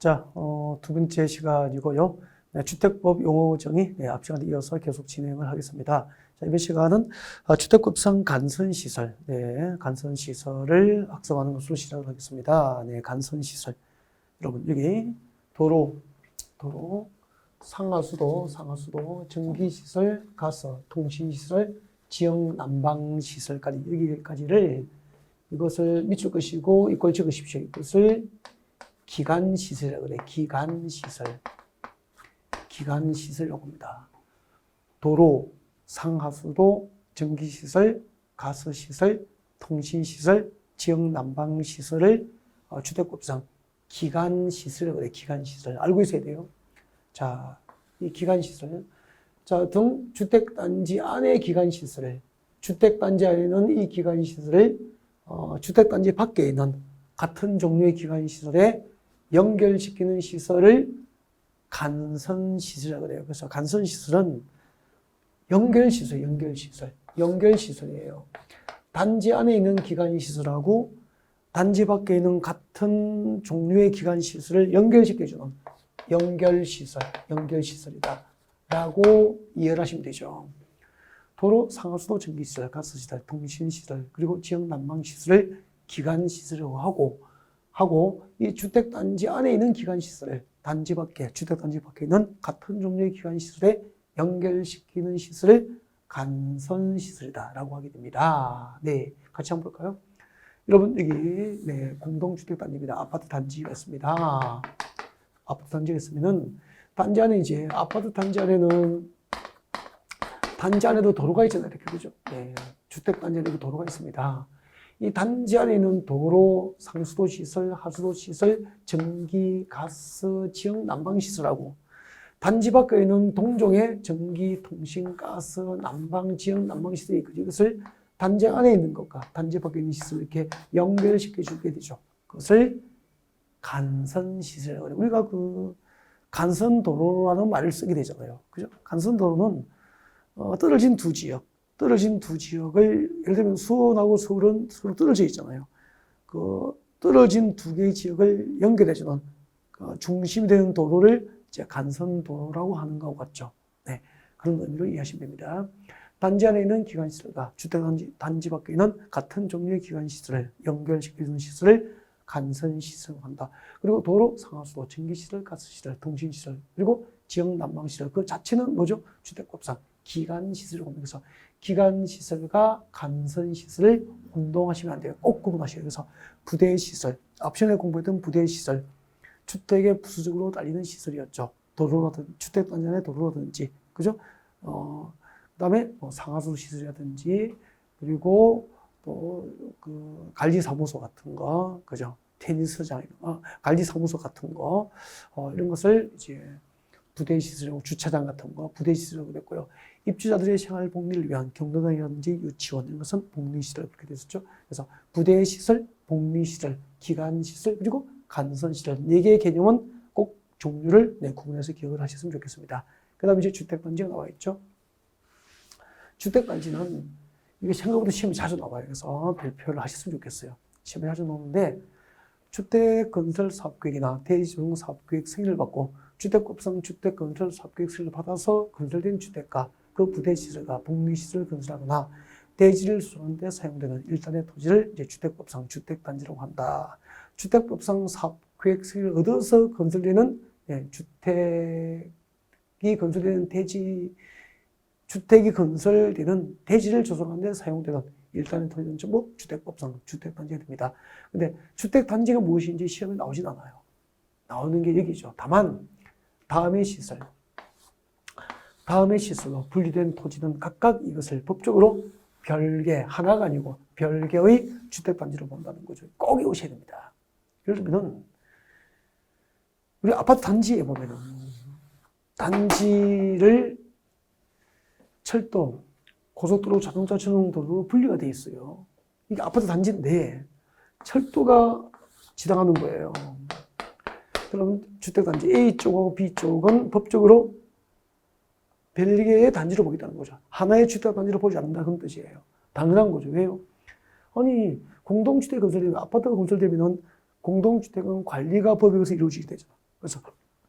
자, 두 번째 시간이고요. 네, 주택법 용어 정의, 앞 시간에 이어서 계속 진행을 하겠습니다. 자, 이번 시간은 주택급성 간선시설, 간선시설을 학습하는 것으로 시작을 하겠습니다. 네, 간선시설. 여러분, 여기 도로, 상하수도, 전기시설, 가스, 통신시설, 지역 난방시설까지, 여기까지를 이것을 밑줄 것이고, 이걸 적으십시오. 이것을 기간시설이라고 그래. 기간시설이라고 합니다. 도로, 상하수도, 전기시설, 가스시설, 통신시설, 지역난방시설을 주택급성 기간시설이라고 그래. 기간시설. 알고 있어야 돼요. 자, 이 기간시설. 자, 등 주택단지 안의 기간시설을, 주택단지 안에는 이 기간시설을, 주택단지 밖에 있는 같은 종류의 기간시설에 연결시키는 시설을 간선시설이라고 그래요. 그래서 간선시설은 연결시설이에요. 단지 안에 있는 기간시설하고 단지 밖에 있는 같은 종류의 기간시설을 연결시켜주는 연결시설이다 라고 이해를 하시면 되죠. 도로, 상하수도, 전기시설, 가스시설, 통신시설, 그리고 지역난방시설을 기간시설이라고 하고 이 주택단지 안에 있는 기간시설을 주택단지 밖에 있는 같은 종류의 기간시설에 연결시키는 시설을 간선시설이다 라고 하게 됩니다. 네, 같이 한번 볼까요? 여러분, 여기 공동주택단지입니다. 아파트 단지가 있습니다. 아파트 단지가 있으면은 단지 안에 이제 아파트 단지 안에는 단지 안에도 도로가 있잖아요. 이렇게 그죠? 네, 주택단지 안에도 도로가 있습니다. 이 단지 안에 있는 도로, 상수도 시설, 하수도 시설, 전기, 가스, 지역 난방시설하고 단지 밖에 있는 동종의 전기, 통신, 가스, 난방, 지역 난방시설이 있거든요. 이것을 단지 안에 있는 것과 단지 밖에 있는 시설을 이렇게 연결시켜 주게 되죠. 그것을 간선시설이라고 해요. 우리가 그 간선도로라는 말을 쓰게 되잖아요. 그죠? 간선도로는 떨어진 두 지역을, 예를 들면 수원하고 서울은 서로 떨어져 있잖아요. 그 떨어진 두 개의 지역을 연결해주는 중심이 되는 도로를 이제 간선도로라고 하는 것과 같죠. 네, 그런 의미로 이해하시면 됩니다. 단지 안에 있는 기간시설과 주택단지 밖에 있는 같은 종류의 기간시설을 연결시키는 시설을 간선시설이라고 한다. 그리고 도로, 상하수도, 전기시설, 가스시설, 통신시설, 그리고 지역난방시설, 그 자체는 뭐죠? 주택급성 기간시설이라고 합니다. 그래서 기간시설과 간선시설을 혼동하시면 안 돼요. 꼭 구분하셔야 돼요. 그래서 부대시설, 앞전에 공부했던 부대시설, 주택에 부수적으로 달리는 시설이었죠. 도로라든지, 주택단지 안에 도로라든지, 그죠? 그 다음에 상하수 시설이라든지, 그리고 또 그 관리사무소 같은 거, 그죠? 테니스장, 관리사무소 같은 거, 이런 것을 이제 부대시설이라고, 주차장 같은 거 부대시설이라고 그랬고요. 입주자들의 생활 복리를 위한 경로당이라든지 유치원, 이런 것은 복리시설 그렇게 됐었죠. 그래서 부대시설, 복리시설, 기간시설, 그리고 간선시설, 4개의 개념은 꼭 종류를 구분해서 기억을 하셨으면 좋겠습니다. 그 다음에 이제 주택단지가 나와 있죠. 주택단지는 이게 생각보다 시험이 자주 나와요. 그래서 발표를 하셨으면 좋겠어요. 시험이 자주 나오는데 주택건설사업계획이나 대지조성사업계획 승인을 받고 주택급성 주택건설사업계획 승인을 받아서 건설된 주택과 그 부대시설과 복리시설을 건설하거나 대지를 수선하는 데 사용되는 일단의 토지를 이제 주택급성 주택단지라고 한다. 주택급성 사업계획 승인을 얻어서 건설되는 주택이 건설되는 대지를 조성하는 데 사용되는 일단의 토지는 전부 주택법상 주택단지가 됩니다. 근데 주택단지가 무엇인지 시험에 나오진 않아요. 나오는 게 여기죠. 다만 다음의 시설로 분리된 토지는 각각 이것을 법적으로 별개, 하나가 아니고 별개의 주택단지로 본다는 거죠. 꼭 외우셔야 됩니다. 예를 들면 우리 아파트 단지에 보면은 단지를 철도, 고속도로, 자동차 전용도로로 분리가 되어 있어요. 이게 아파트 단지인데 철도가 지나가는 거예요. 그럼 주택단지 A쪽하고 B쪽은 법적으로 별개의 단지로 보겠다는 거죠. 하나의 주택단지로 보지 않는다 그런 뜻이에요. 당연한 거죠. 왜요? 아니 공동주택 건설되면, 아파트가 건설되면 공동주택은 관리가 법에 의해서 이루어지게 되죠. 그래서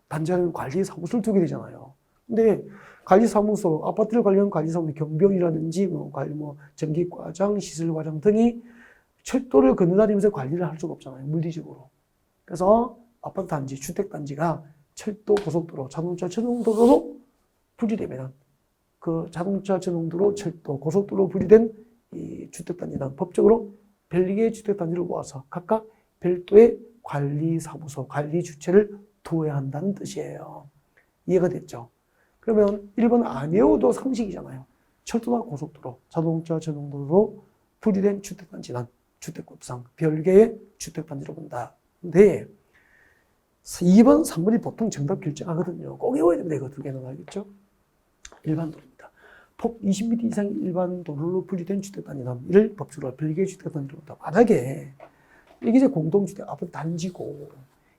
단지하면 관리사무소를 두게 되잖아요. 근데 관리사무소, 아파트를 관리하는 관리사무소, 경비원이라든지 전기과장, 시설과장 등이 철도를 건너다니면서 관리를 할 수가 없잖아요. 물리적으로. 그래서 아파트 단지, 주택 단지가 철도, 고속도로, 자동차 전용도로로 분리되면 그 자동차 전용도로, 철도, 고속도로 분리된 이 주택 단지는 법적으로 별개의 주택 단지를 모아서 각각 별도의 관리사무소, 관리 주체를 두어야 한다는 뜻이에요. 이해가 됐죠? 그러면 1번 안 외워도 상식이잖아요. 철도나 고속도로, 자동차 전용도로로 분리된 주택 단지는 주택법상 별개의 주택 단지로 본다. 근데 2번, 3번이 보통 정답 결정하거든요. 꼭 외워야 됩니다. 이거 두 개는 알겠죠? 일반 도로입니다. 폭 20m 이상의 일반 도로로 분리된 주택 단지는 이를 법적으로 별개의 주택 단지로 본다. 만약에 이게 이제 공동주택 아파트 단지고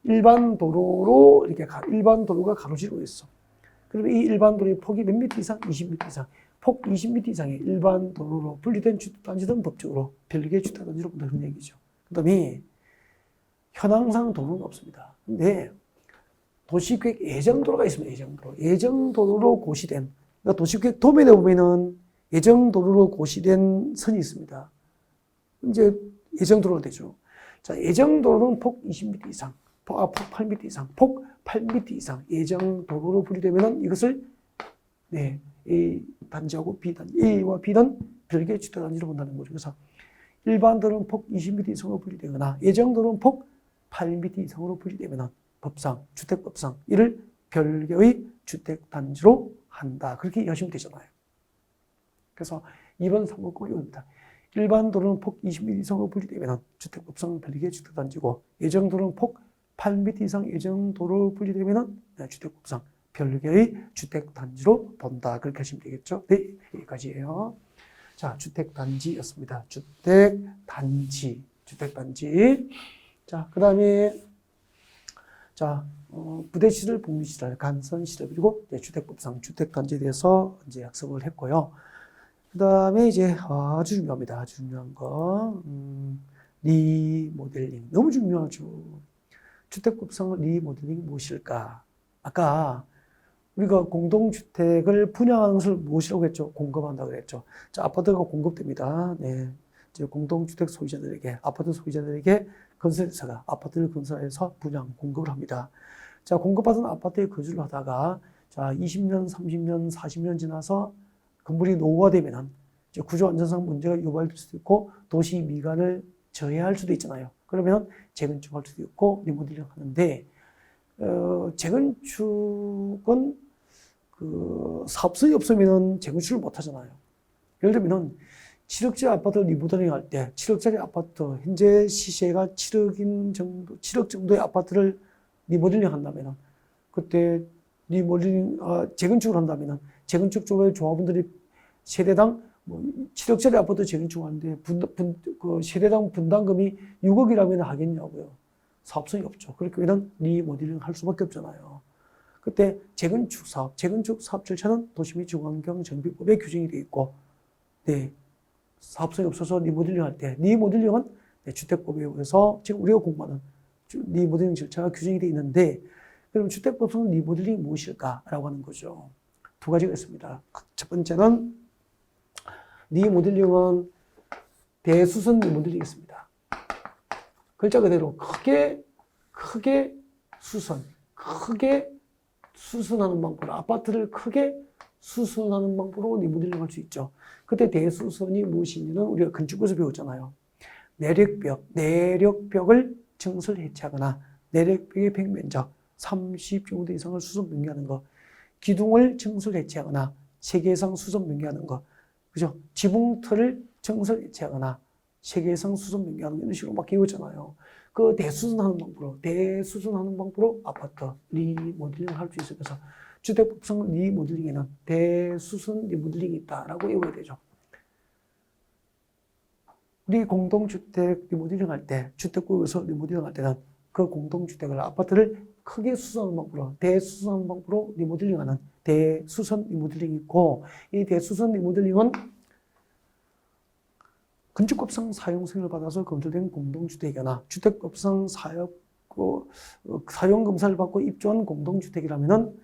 일반 도로로 이렇게 일반 도로가 가로지르고 있어. 그러면 이 일반 도로의 폭이 몇 미터 이상? 20m 이상. 폭 20m 이상의 일반 도로로 분리된 주택 단지는 법적으로 별개의 주택 단지로 본다. 그런 얘기죠. 그 다음에 현황상 도로는 없습니다. 근데 도시계획 예정도로가 있습니다. 예정도로. 예정도로로 고시된, 그러니까 도시계획 도면에 보면은 예정도로로 고시된 선이 있습니다. 이제 예정도로가 되죠. 자, 예정도로는 폭 20m 이상, 폭 8m 이상, 폭 8m 이상 예정도로로 분리되면은 이것을 A 단지하고 B 단지, A와 B는 별개의 주택 단지로 본다는 거죠. 그래서 일반 도로는 폭 20m 이상으로 분리되거나 예정도로는 폭 8m 이상으로 분리되면 법상, 주택법상 이를 별개의 주택 단지로 한다. 그렇게 이해하시면 되잖아요. 그래서 2번, 3번 꼭 이겁니다. 일반 도로는 폭 20m 이상으로 분리되면 주택법상 별개의 주택 단지고 예정도로는 폭 8m 이상 예정도로 분리되면 주택법상 별개의 주택 단지로 본다. 그렇게 하시면 되겠죠. 네, 여기까지예요. 자, 주택 단지였습니다. 주택 단지. 자, 그 다음에, 자, 부대시설, 복리시설, 간선시설, 그리고 주택법상 주택단지에 대해서 이제 학습을 했고요. 그 다음에 이제 아주 중요합니다. 아주 중요한 거. 리모델링. 너무 중요하죠. 주택법상 리모델링이 무엇일까? 아까 우리가 공동주택을 분양하는 것을 무엇이라고 했죠? 공급한다고 그랬죠. 자, 아파트가 공급됩니다. 네. 이제 공동주택 소유자들에게, 아파트 소유자들에게 건설회사가 아파트를 건설해서 분양, 공급을 합니다. 자, 공급받은 아파트에 거주를 하다가, 자, 20년, 30년, 40년 지나서 건물이 노후화되면 이제 구조 안전상 문제가 유발될 수도 있고, 도시 미관을 저해할 수도 있잖아요. 그러면 재건축할 수도 있고, 리모델링 하는데, 재건축은 사업성이 없으면 재건축을 못 하잖아요. 예를 들면 7억짜리 아파트 리모델링 할 때 7억짜리 아파트 현재 시세가 7억 정도의 아파트를 리모델링 한다면 그때 재건축을 한다면 재건축 쪽의 조합원들이 세대당 7억짜리 아파트 재건축하는데 세대당 분담금이 6억이라면 하겠냐고요. 사업성이 없죠. 그렇게 하면 리모델링 할 수밖에 없잖아요. 그때 재건축 사업 절차는 도시및중앙경정비법에 규정이 되어 있고, 네, 사업성이 없어서 리모델링 할 때, 리모델링은 주택법에 의해서 지금 우리가 공부하는 리모델링 절차가 규정이 되어 있는데, 그럼 주택법상 리모델링이 무엇일까라고 하는 거죠. 두 가지가 있습니다. 첫 번째는 리모델링은 대수선 리모델링이었습니다. 글자 그대로 크게 수선하는 방법으로, 아파트를 크게 수선하는 방법으로 리모델링 할 수 있죠. 그때 대수선이 무엇이냐면 우리가 건축에서 배웠잖아요. 내력벽을 증설 해체하거나 내력벽의 벽면적 30제곱미터 이상을 수선 변경하는 거, 기둥을 증설 해체하거나 3개 이상 수선 변경하는 거, 그죠? 지붕틀을 증설 해체하거나 3개 이상 수선 변경하는 거, 이런 식으로 막 배웠잖아요. 그 대수선하는 방법으로 아파트 리모델링을 할 수 있어요. 그래서 주택법상 리모델링에는 대수선 리모델링이 있다라고 외워야 되죠. 우리 공동주택 리모델링 할 때, 주택구역에서 리모델링 할 때는 그 공동주택을, 아파트를 크게 수선하는 방법으로, 대수선하는 방법으로 리모델링하는 대수선 리모델링이 있고, 이 대수선 리모델링은 건축법상 사용승인을 받아서 건설된 공동주택이거나 주택법상 사용 검사를 받고 입주한 공동주택이라면은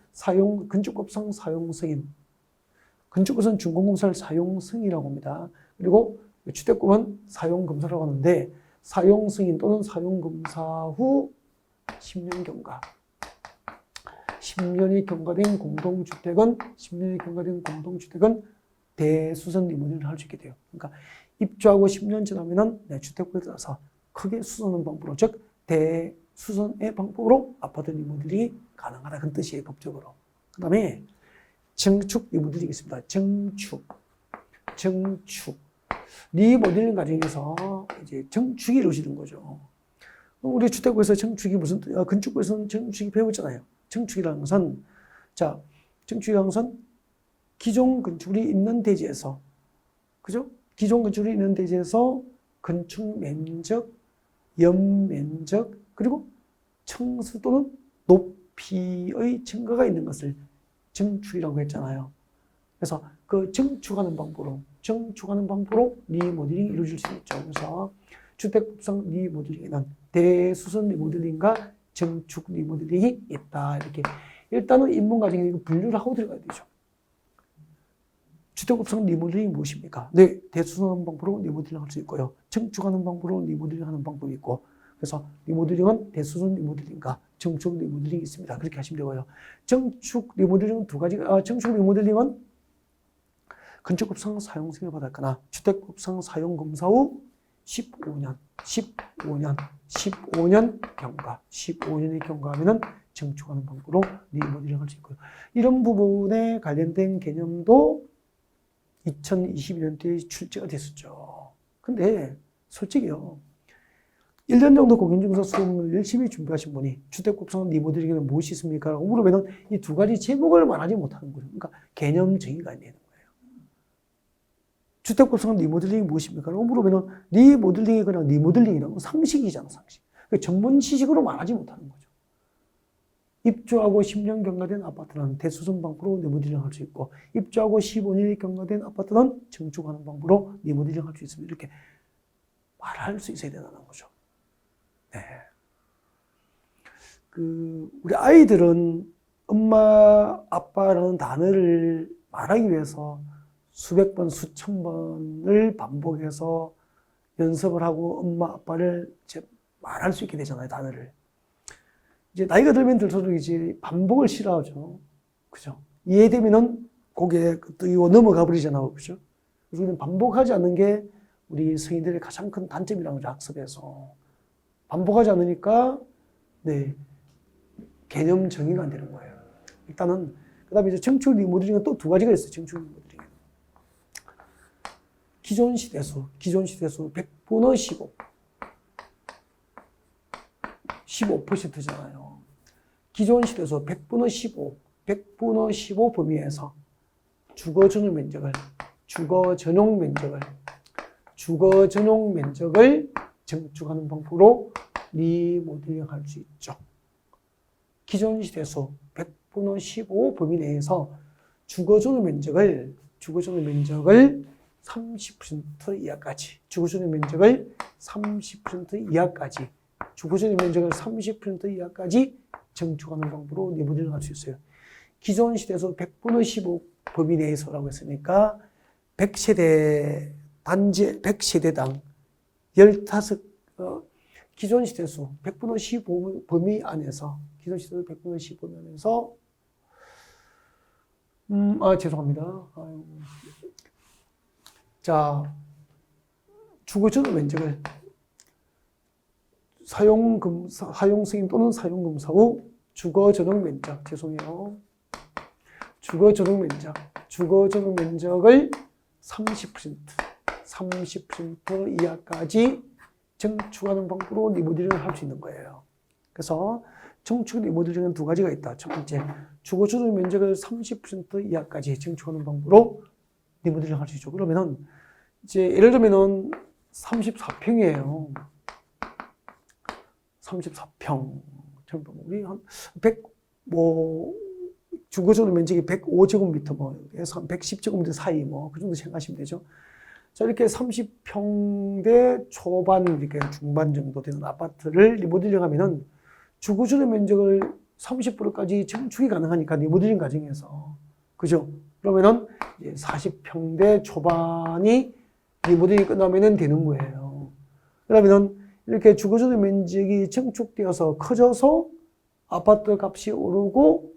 건축법상 사용 승인, 건축법상 준공검사를 사용 승인이라고 합니다. 그리고 주택법은 사용 검사라고 하는데 사용 승인 또는 사용 검사 후 10년 경과. 10년이 경과된 공동주택은 대수선 리모델링을 할 수 있게 돼요. 그러니까 입주하고 10년 지나면은 주택법에 따라서 크게 수선하는 방법으로, 즉 대수선의 방법으로 아파트 리모델링이 가능하다. 그런 뜻이에요, 법적으로. 그 다음에 증축 리모델링이 있습니다. 증축. 리모델링 과정에서 이제 증축이 이루어지는 거죠. 우리 주택부에서 건축부에서는 증축이 배웠잖아요. 증축이라는 것은, 기존 건축물이 있는 대지에서, 그죠? 기존 건축물이 있는 대지에서 건축 면적, 연면적, 그리고 층수 또는 높이의 증가가 있는 것을 증축이라고 했잖아요. 그래서 그 증축하는 방법으로 리모델링이 이루어질 수 있죠. 그래서 주택법상 리모델링에는 대수선 리모델링과 증축 리모델링이 있다. 이렇게 일단은 입문 과정에 분류를 하고 들어가야 되죠. 주택법상 리모델링이 무엇입니까? 네, 대수선하는 방법으로 리모델링 할 수 있고요. 증축하는 방법으로 리모델링 하는 방법이 있고, 그래서 리모델링은 대수선 리모델링과 증축 리모델링이 있습니다. 그렇게 하시면 되고요. 증축 리모델링은 증축 리모델링은 건축법상 사용 승인을 받았거나 주택법상 사용 검사 후 15년 경과, 15년이 경과하면은 증축하는 방법으로 리모델링 할 수 있고요. 이런 부분에 관련된 개념도 2022년도에 출제가 됐었죠. 근데 솔직히요, 1년 정도 공인중개사 수업을 열심히 준비하신 분이 주택법상 리모델링에는 무엇이 있습니까? 라고 물으면 이 두 가지 제목을 말하지 못하는 거예요. 그러니까 개념 정의가 안 되는 거예요. 주택법상 리모델링이 무엇입니까? 라고 물으면 리모델링이 그냥 리모델링이라는 건 상식이잖아, 상식. 전문 지식으로 말하지 못하는 거죠. 입주하고 10년 경과된 아파트는 대수선 방법으로 리모델링 할 수 있고, 입주하고 15년이 경과된 아파트는 증축하는 방법으로 리모델링 할 수 있습니다. 이렇게 말할 수 있어야 된다는 거죠. 네. 우리 아이들은 엄마, 아빠라는 단어를 말하기 위해서 수백 번, 수천 번을 반복해서 연습을 하고 엄마, 아빠를 이제 말할 수 있게 되잖아요, 단어를. 이제 나이가 들면 들수록 이제 반복을 싫어하죠. 그죠? 이해되면은 거기에 또 넘어가 버리잖아요. 그죠? 그래서 우리는 반복하지 않는 게 우리 성인들의 가장 큰 단점이라는 거죠, 학습에서. 반복하지 않으니까, 네, 개념 정의가 안 되는 거예요. 일단은, 그 다음에 이제 증축 리모델링은 또 두 가지가 있어요, 증축 리모델링. 기존 시대수 100분의 15%잖아요. 기존 시대수 100분의 15 범위에서 주거 전용 면적을 증축하는 방법으로 리모델링 할 수 있죠. 기존 시대수 100분의 15 범위 내에서 주거 전용 면적을 30% 이하까지, 주거전용 면적을 30% 이하까지 증축하는 방법으로 리모델링 할 수 있어요. 기존 시대에서 100분의 15 범위 내에서라고 했으니까 100세대당 15, 기존 시대수 100분의 15 범위 안에서, 죄송합니다. 자, 주거전용 면적을 사용 승인 또는 사용 검사 후 주거전용 면적을 30% 이하까지 증축하는 방법으로 리모델링을 할 수 있는 거예요. 그래서 증축 리모델링은 두 가지가 있다. 첫 번째, 주거전용 면적을 30% 이하까지 증축하는 방법으로 리모델링 할 수 있죠. 그러면은 이제 예를 들면은 34평이에요. 34평. 우리 한 100, 주거전용 면적이 105제곱미터, 해서 한 110제곱미터 사이, 그 정도 생각하시면 되죠. 자, 이렇게 30평대 초반, 이렇게 중반 정도 되는 아파트를 리모델링 하면은 주거주거 면적을 30%까지 증축이 가능하니까 리모델링 과정에서. 그죠? 그러면은 이제 40평대 초반이 리모델링이 끝나면은 되는 거예요. 그러면은 이렇게 주거주거 면적이 증축되어서 커져서 아파트 값이 오르고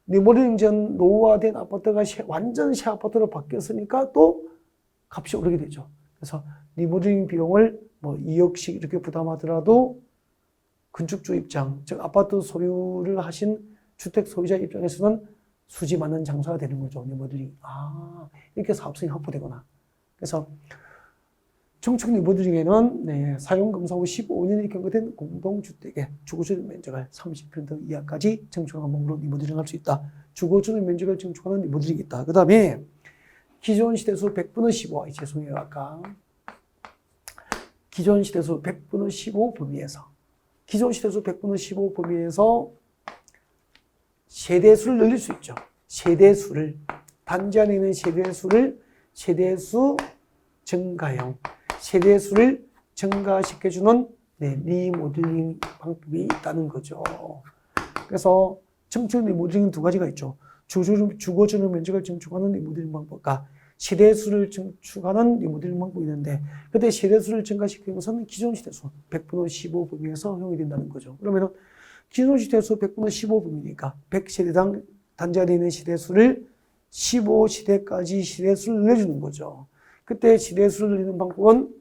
리모델링 전 노후화된 아파트가 완전 새 아파트로 바뀌었으니까 또 값이 오르게 되죠. 그래서 리모델링 비용을 뭐 2억씩 이렇게 부담하더라도 건축주 입장, 즉 아파트 소유를 하신 주택 소유자 입장에서는 수지 맞는 장사가 되는 거죠. 리모델링. 이렇게 사업성이 확보되거나. 그래서 청축 리모델링에는 사용검사 후 15년이 경과된 공동주택의 주거주택 면적을 30% 이하까지 증축하는 방법으로 리모델링 할 수 있다. 주거주택 면적을 증축하는 리모델링이 있다. 그 다음에 기존 시대수 100분의 15, 죄송해요. 아까 기존 시대수 100분의 15 범위에서 기존 시대수 100분의 15 범위에서 세대수를 늘릴 수 있죠. 세대수를 단지 안에 있는 세대수를 세대수 증가형 세대수를 증가시켜주는 리모델링 방법이 있다는 거죠. 그래서 청축 리모델링 두 가지가 있죠. 주거주거 면적을 증축하는 리모델링 방법과 세대수를 증축하는 리모델링 방법이 있는데 그때 세대수를 증가시키는 것은 기존 시대수 100분의 15 범위에서 허용이 된다는 거죠. 그러면은 기존 시대수 100분의 15 범위니까 100세대당 단지 안에 있는 시대수를 15시대까지 시대수를 늘려주는 거죠. 그때 시대수를 늘리는 방법은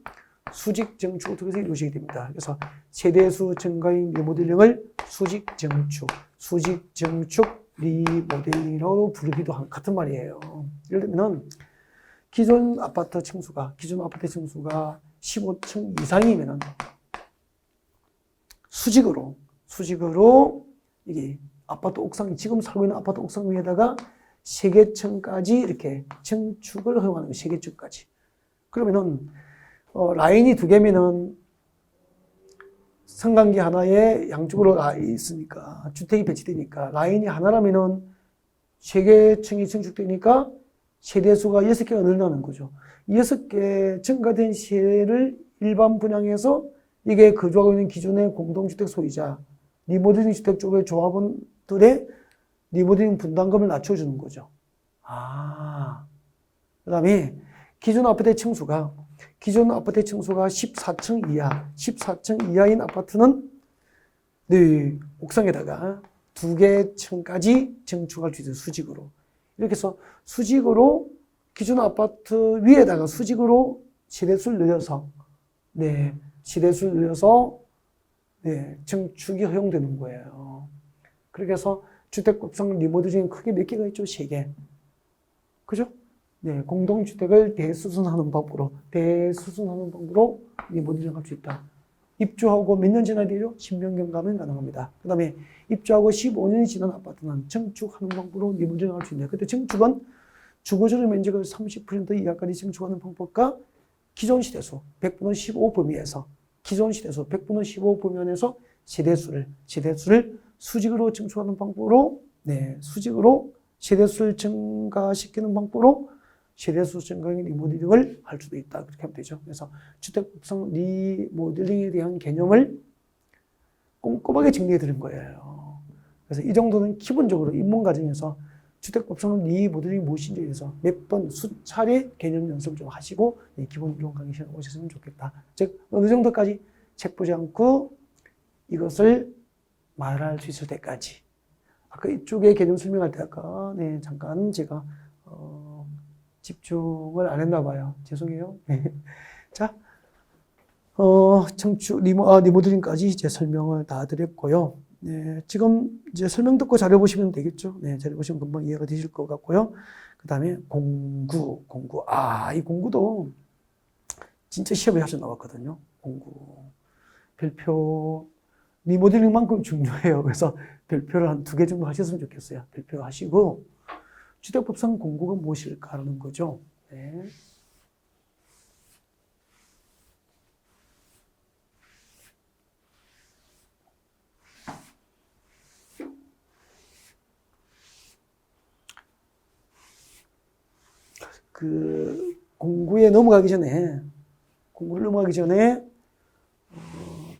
수직 증축을 통해서 이루어지게 됩니다. 그래서 세대수 증가인 리모델링을 수직 증축 리모델링이라고 부르기도 한 같은 말이에요. 예를 들면 기존 아파트 층수가 15층 이상이면은 수직으로 이게 아파트 옥상 지금 살고 있는 아파트 옥상 위에다가 3개층까지 이렇게 증축을 허용하는 거예요. 3개층까지. 그러면은 라인이 2개면은 성간기 하나에 양쪽으로 있으니까 주택이 배치되니까 라인이 하나라면은 3개층이 증축되니까 세대수가 6개가 늘어나는 거죠. 6개 증가된 세대를 일반 분양해서 이게 거주하고 있는 기존의 공동주택 소유자, 리모델링 주택 쪽의 조합원들의 리모델링 분담금을 낮춰주는 거죠. 그 다음에 기존 아파트의 층수가 14층 이하인 아파트는 옥상에다가 2개 층까지 증축할 수 있어요. 수직으로. 이렇게 해서 수직으로 기존 아파트 위에다가 수직으로 세대수를 늘려서 증축이 허용되는 거예요. 그렇게 해서 주택급성 리모델링 크게 몇 개가 있죠? 3개. 그죠? 공동주택을 대수순하는 방법으로 리모델링 할 수 있다. 입주하고 몇 년 지나야 되죠? 10년 경과면 가능합니다. 그 다음에 입주하고 15년이 지난 아파트는 증축하는 방법으로 리모델링 할 수 있는데 그때 증축은 주거주택 면적을 30% 이하까지 증축하는 방법과 기존 시대수 100분의 15 범위에서 세대수를 수직으로 증축하는 방법으로 수직으로 세대수를 증가시키는 방법으로 세대수 증가형 리모델링을 할 수도 있다. 그렇게 하면 되죠. 그래서 주택급성 리모델링에 대한 개념을 꼼꼼하게 정리해 드린 거예요. 그래서 이 정도는 기본적으로 입문 과정에서 주택급성 리모델링이 무엇인지에 대해서 몇 번 수차례 개념 연습 좀 하시고 기본 이론 강의 시간에 오셨으면 좋겠다. 즉 어느 정도까지 책 보지 않고 이것을 말할 수 있을 때까지. 아까 이쪽에 개념 설명할 때 아까 잠깐 제가 집중을 안 했나 봐요. 죄송해요. 자, 리모델링까지 이제 설명을 다 드렸고요. 지금 이제 설명 듣고 자료 보시면 되겠죠. 자료 보시면 금방 이해가 되실 것 같고요. 그 다음에 공구. 이 공구도 진짜 시험에 자주 나왔거든요. 공구. 별표, 리모델링만큼 중요해요. 그래서 별표를 한 2개 정도 하셨으면 좋겠어요. 별표 하시고, 주택법상 공구가 무엇일까라는 거죠. 공구를 넘어가기 전에,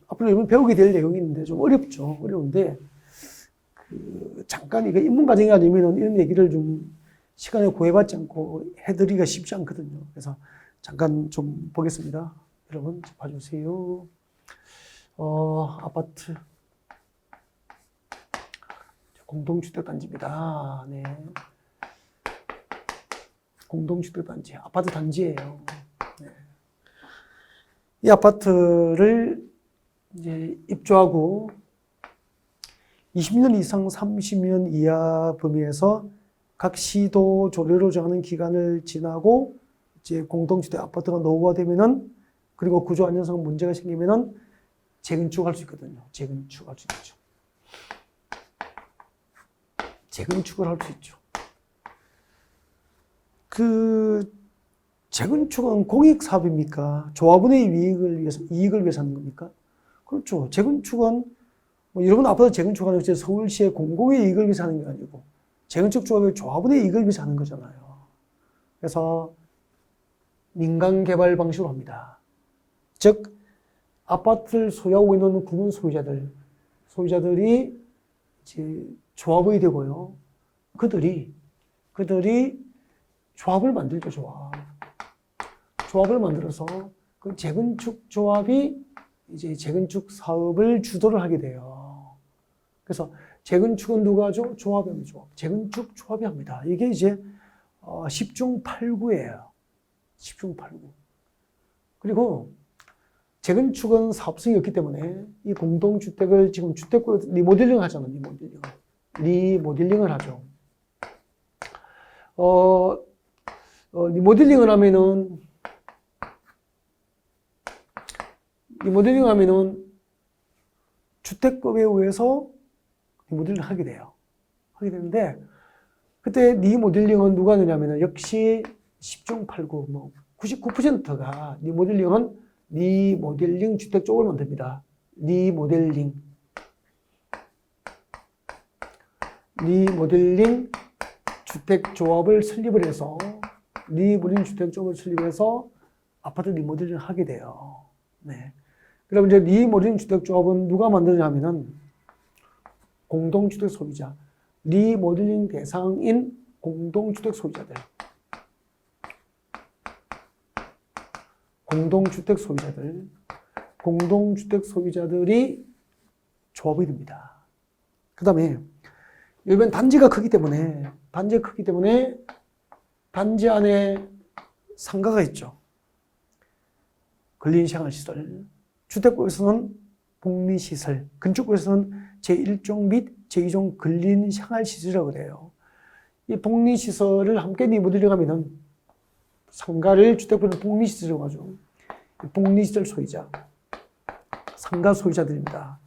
앞으로 그리고 배우게 될 내용이 있는데 좀 어렵죠. 어려운데 잠깐 이거 입문 과정이 아니면 이런 얘기를 좀 시간에 구애받지 않고 해드리기가 쉽지 않거든요. 그래서 잠깐 좀 보겠습니다. 여러분 봐주세요. 아파트 공동주택단지입니다. 네. 공동주택단지, 아파트 단지예요. 네. 이 아파트를 이제 입주하고 20년 이상 30년 이하 범위에서 각 시도 조례로 정하는 기간을 지나고 이제 공동주택 아파트가 노후화되면은 그리고 구조 안전성 문제가 생기면은 재건축할 수 있거든요. 재건축할 수 있죠. 재건축을 할 수 있죠. 재건축은 공익 사업입니까? 조합원의 이익을 위해서 하는 겁니까? 그렇죠. 재건축은 여러분 아파트 재건축하는 게 서울시의 공공의 이익을 위해서 하는 게 아니고 재건축 조합의 조합원의 이익을 위해서 하는 거잖아요. 그래서 민간 개발 방식으로 합니다. 즉 아파트를 소유하고 있는 구분 소유자들이 이제 조합이 되고요. 그들이 조합을 만들죠. 조합을 만들어서 그 재건축 조합이 이제 재건축 사업을 주도를 하게 돼요. 그래서 재건축은 누가 하죠? 조합이 합니다. 재건축 조합이 합니다. 이게 이제 10중 8구예요. 10중 8구. 그리고 재건축은 사업성이 없기 때문에 이 공동주택을 지금 주택구 리모델링 하잖아요. 리모델링을 하죠. 리모델링을 하면은 주택법에 의해서 리모델링을 하게 돼요. 하게 되는데 그때 리모델링은 누가 하느냐면은 역시 10중 8구 99%가 리모델링 주택 쪽을 만듭니다. 리모델링 주택 조합을 설립을 해서 리모델링 주택 조합을 설립해서 아파트 리모델링을 하게 돼요. 네. 그럼 이제 리모델링 주택 조합은 누가 만드냐면은 공동주택 소유자, 리모델링 대상인 공동주택 소유자들이 조합이 됩니다. 그 다음에 이번 단지가 크기 때문에 단지 안에 상가가 있죠. 근린생활시설, 주택법에서는 복리시설, 건축법에서는 제1종 및 제2종 근린생활시설이라고 그래요. 이 복리시설을 함께 리모델링하면은 상가를 주택법에는 복리시설이라고 하죠. 복리시설 소유자, 상가 소유자들입니다.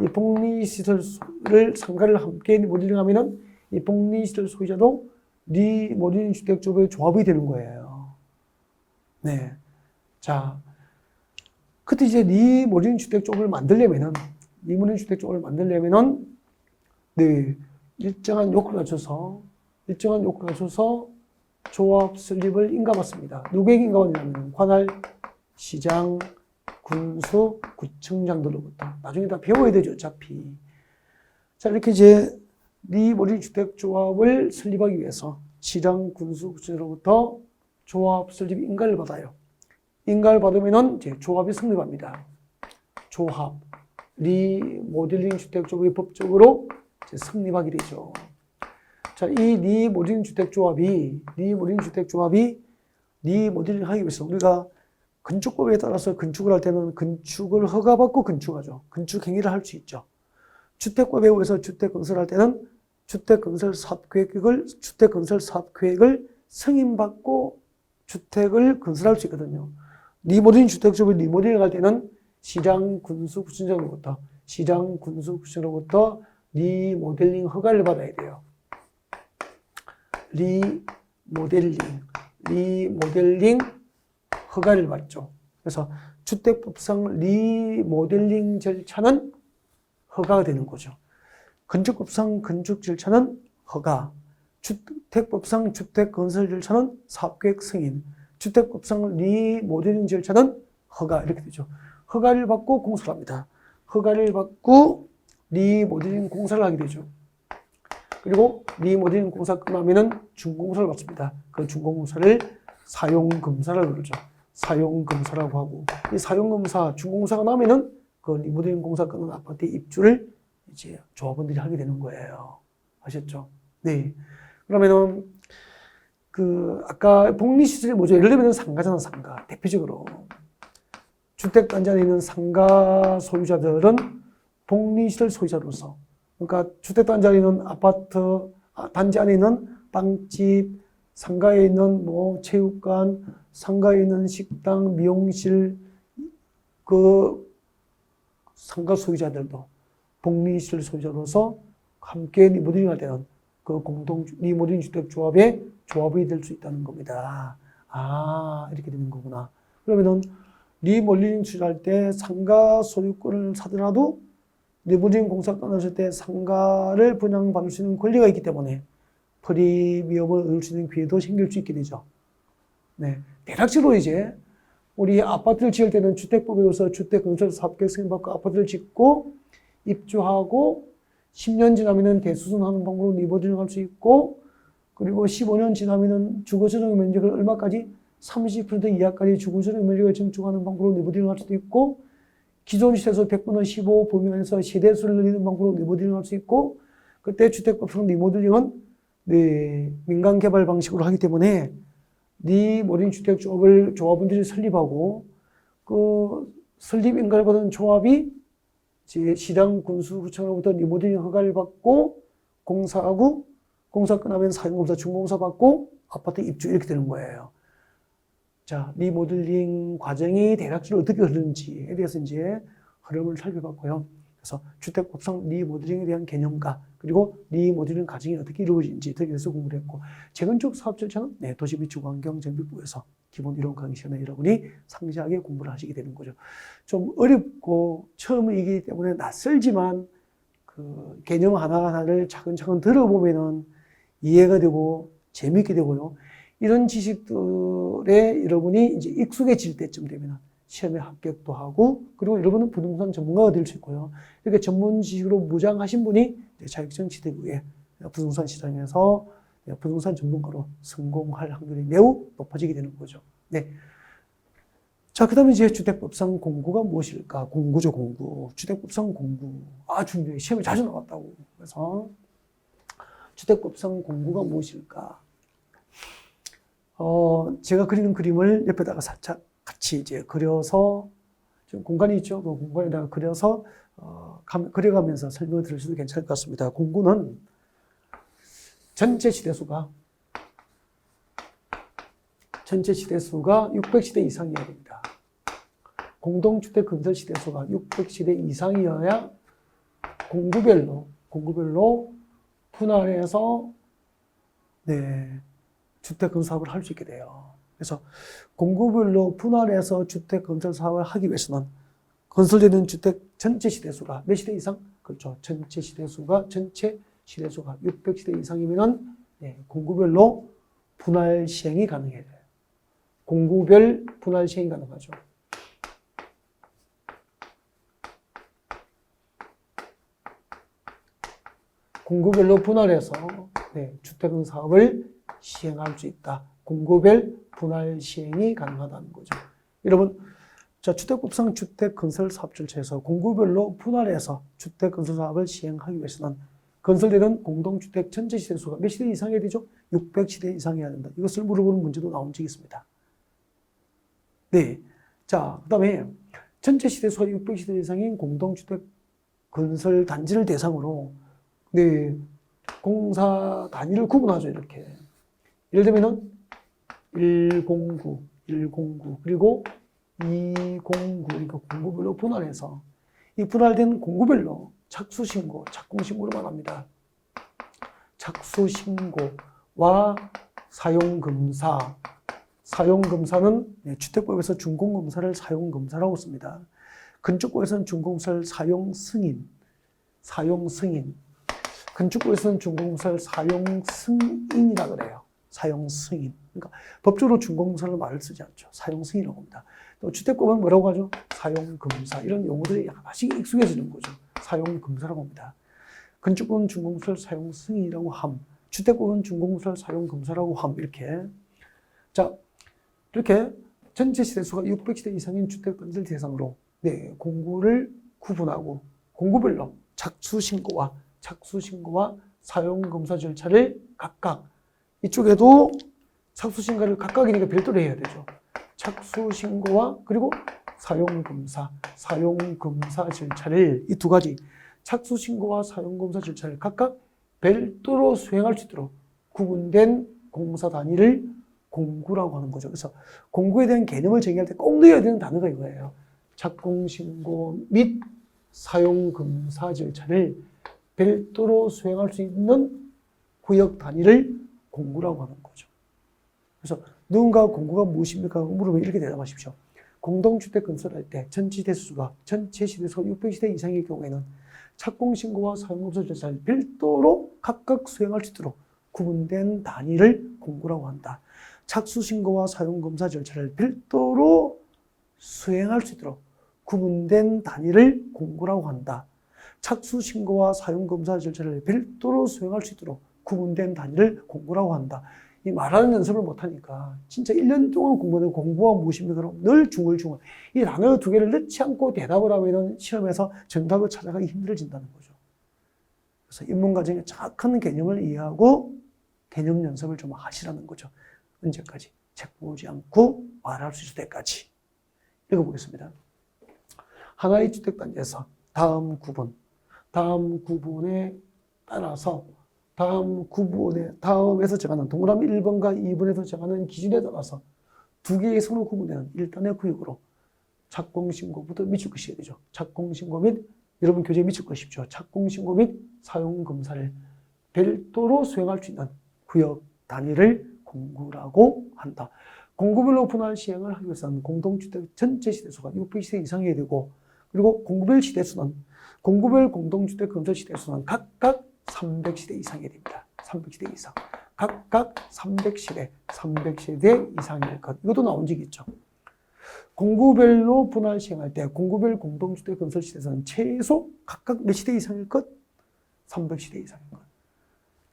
이 복리시설을 상가를 함께 리모델링하면은 이 복리시설 소유자도 리모델링 주택조합의 조합이 되는 거예요. 네. 자, 그때 이제 리모델링 주택조합을 만들려면은 네, 일정한 요건을 갖춰서 조합 설립을 인가받습니다. 누구에게 인가받냐면 관할, 시장, 군수, 구청장들로부터. 나중에 다 배워야 되죠, 어차피. 자, 이렇게 이제 리모델링 주택조합을 설립하기 위해서 시장, 군수, 구청장으로부터 조합 설립 인가를 받아요. 인가를 받으면은 이제 조합이 성립합니다. 조합, 리모델링 주택조합이 법적으로 이제 성립하게 되죠. 자, 이 리모델링 주택조합이 리모델링 하기 위해서 우리가 건축법에 따라서 건축을 할 때는 건축을 허가받고 건축하죠. 건축 행위를 할 수 있죠. 주택법에 의해서 주택 건설할 때는 주택건설 사업계획을 승인받고 주택을 건설할 수 있거든요. 리모델링 주택조합을 리모델링 할 때는 시장, 군수, 구청장으로부터 리모델링 허가를 받아야 돼요. 리모델링 허가를 받죠. 그래서 주택법상 리모델링 절차는 허가가 되는 거죠. 건축법상 건축 절차는 허가, 주택법상 주택건설 절차는 사업계획 승인, 주택법상 리모델링 절차는 허가 이렇게 되죠. 허가를 받고 공사를 합니다. 허가를 받고 리모델링 공사를 하게 되죠. 그리고 리모델링 공사 끝나면은 준공사를 받습니다. 그 준공사를 사용검사라고 그러죠. 사용검사라고 하고, 이 사용검사, 준공사가 나면은 그 리모델링 공사 끝난 아파트의 입주를 이제 조합원들이 하게 되는 거예요. 아셨죠? 네. 그러면은 그 아까 복리시설이 뭐죠? 예를 들면 상가잖아, 상가. 대표적으로 주택단지 안에 있는 상가 소유자들은 복리시설 소유자로서, 그러니까 주택단지 안에 있는 아파트 단지 안에 있는 빵집, 상가에 있는 뭐 체육관, 상가에 있는 식당, 미용실, 그 상가 소유자들도 복리시설 소유자로서 함께 리모델링할 때는 그 공동 리모델링 주택 조합의 조합이 될 수 있다는 겁니다. 아, 이렇게 되는 거구나. 그러면은 리모델링 추진할 때 상가 소유권을 사더라도 리모델링 공사 끝났을 때 상가를 분양받을 수 있는 권리가 있기 때문에 프리미엄을 얻을 수 있는 기회도 생길 수 있게 되죠. 네. 대략적으로 이제 우리 아파트를 지을 때는 주택법에 의해서 주택건설사업계획 승인받고 아파트를 짓고 입주하고 10년 지나면은 대수선하는 방법으로 리모델링 할 수 있고, 그리고 15년 지나면은 주거전용 면적을 얼마까지 30% 이하까지 주거전용 면적을 증축하는 방법으로 리모델링 할 수도 있고, 기존 시세수 100분의 15 범위 안에서 세대수를 늘리는 방법으로 리모델링 할 수 있고, 그때 주택법상 리모델링은 네, 민간개발 방식으로 하기 때문에 리모델링 주택조합을 조합원들이 설립하고, 그 설립 인가를 받은 조합이 시당 군수구청으로부터 리모델링 허가를 받고 공사하고, 공사 끝나면 사용검사, 준공사 받고 아파트 입주, 이렇게 되는 거예요. 자, 리모델링 과정이 대략적으로 어떻게 흐르는지에 대해서 이제 흐름을 살펴봤고요. 그래서 주택법상 리모델링에 대한 개념과 그리고 리모델링 과정이 어떻게 이루어지는지 등에 대해서 공부를 했고, 재건축 사업 절차는 네, 도시비축환경정비부에서 기본 이론 강의 시간에 여러분이 상세하게 공부를 하시게 되는 거죠. 좀 어렵고 처음이기 때문에 낯설지만 그 개념 하나하나를 차근차근 들어보면은 이해가 되고 재미있게 되고요. 이런 지식들에 여러분이 이제 익숙해질 때쯤 되면 시험에 합격도 하고, 그리고 여러분은 부동산 전문가가 될 수 있고요. 이렇게 전문 지식으로 무장하신 분이 자격증 취득 후에 부동산 시장에서 부동산 전문가로 성공할 확률이 매우 높아지게 되는 거죠. 네. 자, 그 다음에 이제 주택법상 공구가 무엇일까? 공구죠, 공구. 주택법상 공구. 아, 중요해. 시험에 자주 나왔다고. 그래서 주택법상 공구가 무엇일까? 제가 그리는 그림을 옆에다가 살짝 같이 이제 그려서, 좀 공간이 있죠? 그 공간에다가 그려서, 그려가면서 설명을 들으셔도 괜찮을 것 같습니다. 공구는 전체 시대수가 600시대 이상이어야 됩니다. 공동주택 건설 시대수가 600시대 이상이어야 공구별로 분할해서 네, 주택 건설 사업을 할 수 있게 돼요. 그래서 공구별로 분할해서 주택 건설 사업을 하기 위해서는 건설되는 주택 전체 시대수가 몇 시대 이상? 그렇죠. 전체 시대수가 600시대 이상이면은 네, 공구별로 분할 시행이 가능해요. 공구별 분할 시행이 가능하죠. 공구별로 분할해서 네, 주택 사업을 시행할 수 있다. 공구별 분할 시행이 가능하다는 거죠. 여러분, 자, 주택법상 주택건설 사업 절차에서 공구별로 분할해서 주택건설 사업을 시행하기 위해서는 건설되는 공동주택 전체 시대수가 몇 시대 이상이어야 되죠? 600시대 이상이어야 된다. 이것을 물어보는 문제도 나온 적이 있습니다. 네. 자, 그 다음에 전체 시대수가 600시대 이상인 공동주택 건설 단지를 대상으로 네, 공사 단위를 구분하죠, 이렇게. 예를 들면은 109, 그리고 209, 그러니까 공구별로 분할해서 이 분할된 공구별로 착수신고, 착공신고를 말합니다. 착수신고와 사용검사. 사용검사는 주택법에서 준공검사를 사용검사라고 씁니다. 건축법에서는 준공사를 사용승인. 건축법에서는 준공사를 사용승인이라고 그래요. 사용 승인. 그러니까 법적으로 준공사를 말을 쓰지 않죠. 사용 승인이라고 합니다. 또 주택법은 뭐라고 하죠? 사용 금사. 이런 용어들이 약간씩 익숙해지는 거죠. 사용 금사라고 합니다. 건축법은 준공사를 사용 승인이라고 함. 주택법은 준공사를 사용 금사라고 함. 이렇게. 자, 이렇게 전체 시대수가 600시대 이상인 주택건설 대상으로 네, 공구를 구분하고 공구별로 착수신고와 사용검사 절차를 각각 이쪽에도 착수신고를 각각이니까 별도로 해야 되죠. 착수신고와 그리고 사용검사 절차를 이 두 가지 착수신고와 사용검사 절차를 각각 별도로 수행할 수 있도록 구분된 공사 단위를 공구라고 하는 거죠. 그래서 공구에 대한 개념을 정의할 때 꼭 넣어야 되는 단어가 이거예요. 착공신고 및 사용검사 절차를 별도로 수행할 수 있는 구역 단위를 공구라고 하는 거죠. 그래서 누군가 공구가 무엇입니까? 물으면 이렇게 대답하십시오. 공동주택 건설할 때 전체 시대수가 600시대 이상일 경우에는 착공신고와 사용검사 절차를 별도로 각각 수행할 수 있도록 구분된 단위를 공구라고 한다. 착수신고와 사용검사 절차를 별도로 수행할 수 있도록 구분된 단위를 공구라고 한다. 착수신고와 사용검사 절차를 별도로 수행할 수 있도록 구분된 단위를 공구라고 한다. 이 말하는 연습을 못하니까 진짜 1년 동안 공부하는 공부가 무엇입니까? 그럼 늘 중얼중얼. 이 단어 두 개를 넣지 않고 대답을 하면 시험에서 정답을 찾아가기 힘들어진다는 거죠. 그래서 입문과정의 정확한 개념을 이해하고 개념 연습을 좀 하시라는 거죠. 언제까지? 책 보지 않고 말할 수 있을 때까지. 읽어보겠습니다. 하나의 주택단지에서 다음 구분에 따라서 다음에서 정하는 동그라미 1번과 2번에서 정하는 기준에 따라서 두 개의 선으로 구분되는 1단의 구역으로 착공신고부터 미칠 것이어야 되죠. 착공신고 및 여러분 교재에 미칠 것이죠. 착공신고 및 사용검사를 별도로 수행할 수 있는 구역 단위를 공구라고 한다. 공구별로 분할 시행을 하기 위해서는 공동주택 전체 시대수가 600시대 이상이어야 되고 그리고 공구별 공동주택 건설 시대수는 각각 300시대 이상이어야 됩니다. 300시대 이상. 각각 300시대 이상일 것. 이것도 나온 적이 있죠. 공구별로 분할 시행할 때 공구별 공동주택 건설 시대에서는 최소 각각 몇 시대 이상일 것? 300시대 이상일 것.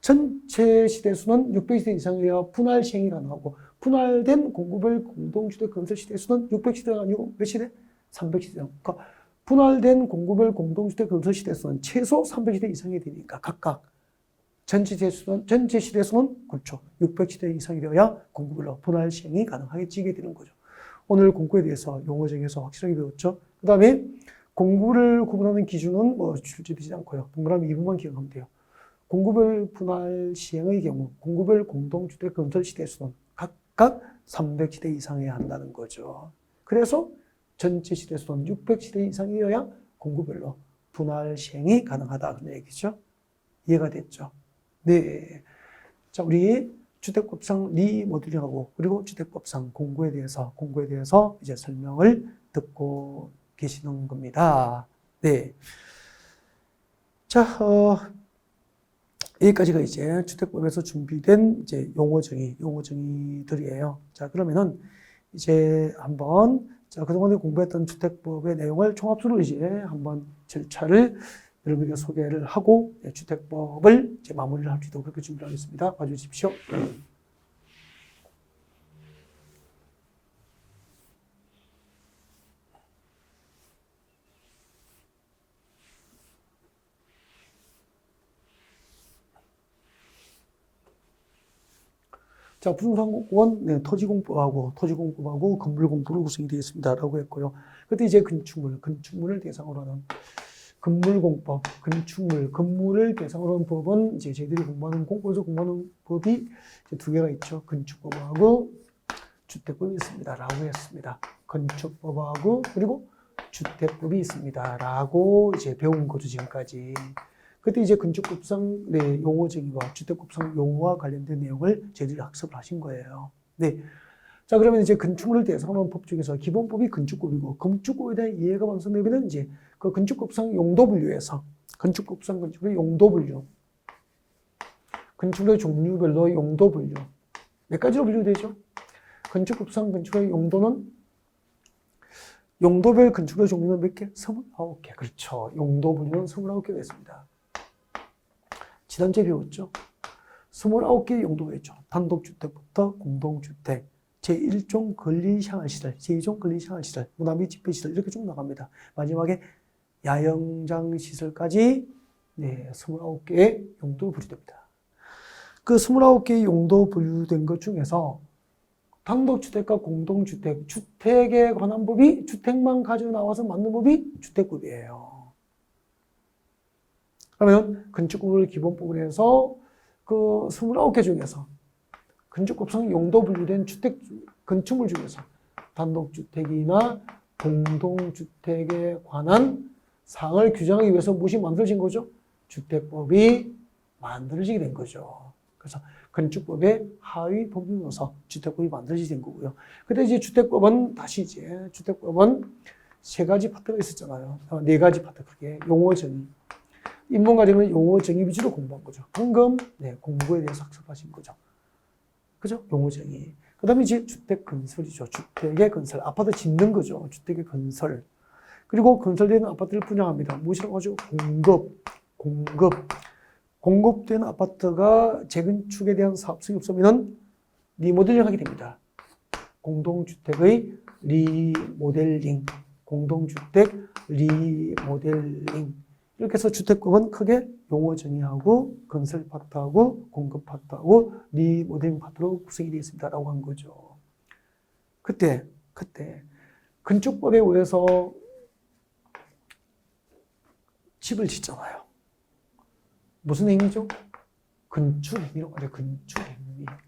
전체 시대수는 600시대 이상이어야 분할 시행이 가능하고 분할된 공구별 공동주택 건설 시대수는 600시대가 아니고 몇 시대? 300시대. 그러니까 분할된 공구별 공동주택 건설 시대수는 최소 300시대 이상이 되니까 각각 전체 시대수는 그렇죠. 600시대 이상이 되어야 공구별로 분할 시행이 가능하게 되는 거죠. 오늘 공구에 대해서 용어 정의에서 확실하게 배웠죠. 그 다음에 공구를 구분하는 기준은 출제되지 않고요. 동그라미 2번만 기억하면 돼요. 공구별 분할 시행의 경우 공구별 공동주택 건설 시대수는 각각 300시대 이상이어야 한다는 거죠. 그래서 전체 시대수는 600시대 이상이어야 공구별로 분할 시행이 가능하다 그런 얘기죠. 이해가 됐죠? 네. 자, 우리 주택법상 리모델링하고 그리고 주택법상 공구에 대해서 이제 설명을 듣고 계시는 겁니다. 네. 자, 여기까지가 이제 주택법에서 준비된 이제 용어 정의들이에요. 자, 그러면은 이제 한번 그동안에 공부했던 주택법의 내용을 종합적으로 이제 한번 절차를 여러분에게 소개를 하고 주택법을 이제 마무리를 할 수 있도록 그렇게 준비하겠습니다. 봐주십시오. 자, 부동산공법은 토지공법하고 건물공법으로 구성이 되어 있습니다라고 했고요. 그때 이제 건축물을 대상으로 하는 건물공법, 건물을 대상으로 하는 법은 이제 저희들이 공부에서 공부하는 법이 이제 두 개가 있죠. 건축법하고 주택법이 있습니다라고 했습니다. 건축법하고 그리고 주택법이 있습니다라고 이제 배운 거죠, 지금까지. 그때 이제 건축법상 용어 정의와 주택법상 용어와 관련된 내용을 저희들이 학습을 하신 거예요. 네. 자, 그러면 이제 건축물을 대상으로 하는 법 중에서 기본법이 건축법이고, 건축법에 대한 이해가 완성되면 이제 그 건축법상 용도 분류에서, 건축법상 건축의 용도 분류, 건축의 종류별로 용도 분류, 몇 가지로 분류되죠? 건축법상 건축의 용도는 용도별 건축의 종류는 몇 개? 29개. 그렇죠. 용도 분류는 29개가 있습니다. 지난주에 배웠죠? 29개의 용도가 있죠. 단독주택부터 공동주택, 제1종 권리생활시설, 제2종 권리생활시설, 문화 및 집회시설 이렇게 쭉 나갑니다. 마지막에 야영장시설까지 29개의 용도로 분류됩니다. 그 29개의 용도 분류된 것 중에서 단독주택과 공동주택, 주택에 관한 법이 주택만 가지고 나와서 만든 법이 주택법이에요. 그러면 건축법을 기본법으로 해서 그 29개 중에서 건축법상 용도 분류된 주택 건축물 중에서 단독주택이나 공동주택에 관한 사항을 규정하기 위해서 무엇이 만들어진 거죠? 주택법이 만들어지게 된 거죠. 그래서 건축법의 하위 법률로서 주택법이 만들어지게 된 거고요. 근데 이제 주택법은 주택법은 세 가지 파트가 있었잖아요. 네 가지 파트 크게 용어 정의. 인문과정은 용어 정의 위주로 공부한 거죠. 방금 공부에 대해서 학습하신 거죠. 그죠? 용어 정의. 그 다음에 이제 주택 건설이죠. 주택의 건설. 아파트 짓는 거죠. 주택의 건설. 그리고 건설되는 아파트를 분양합니다. 무엇이라고 하죠? 공급된 아파트가 재건축에 대한 사업성이 없으면 리모델링 하게 됩니다. 공동주택의 리모델링. 이렇게 해서 주택법은 크게 용어 정의하고 건설 파트하고 공급 파트하고 리모델링 파트로 구성이 되어 있습니다라고 한 거죠. 그때 건축법에 의해서 집을 짓잖아요. 무슨 행위죠? 건축행위라고 하죠.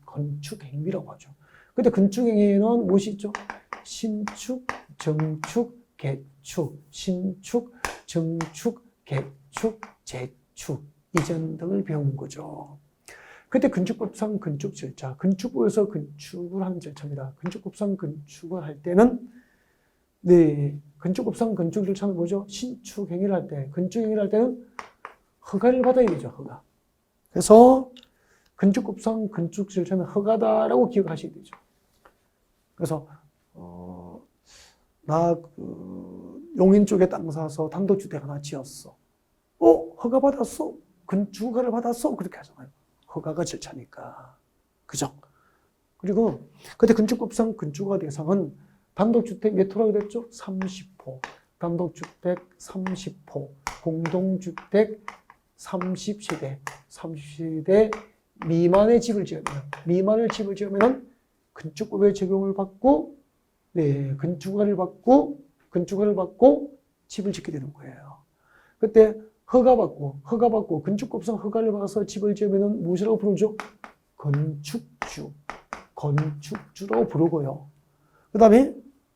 건축행위라고 하죠. 근데 건축행위에는 무엇이 있죠? 신축, 정축, 개축, 신축, 정축, 개축, 재축, 이전 등을 배우는 거죠. 그때 건축법상 건축 절차, 건축부에서 건축을 하는 절차입니다. 건축법상 건축을 할 때는 건축법상 건축 절차는 뭐죠? 신축 행위를 할 때, 건축 행위를 할 때는 허가를 받아야 되죠, 허가. 그래서 건축법상 건축 절차는 허가다라고 기억하셔야 되죠. 그래서 용인 쪽에 땅 사서 단독주택 하나 지었어. 허가 받았어? 건축 허가를 받았어? 그렇게 하잖아요. 허가가 절차니까. 그죠? 그리고 그때 건축법상 건축허가 대상은 단독주택 몇 호라고 됐죠? 30호. 단독주택 30호. 공동주택 30세대. 30세대 미만의 집을 지으면 건축법의 적용을 받고 건축허가를 받고 집을 짓게 되는 거예요. 그때 허가 받고 건축법상 허가를 받아서 집을 지으면 무엇이라고 부르죠? 건축주라고 부르고요. 그 다음에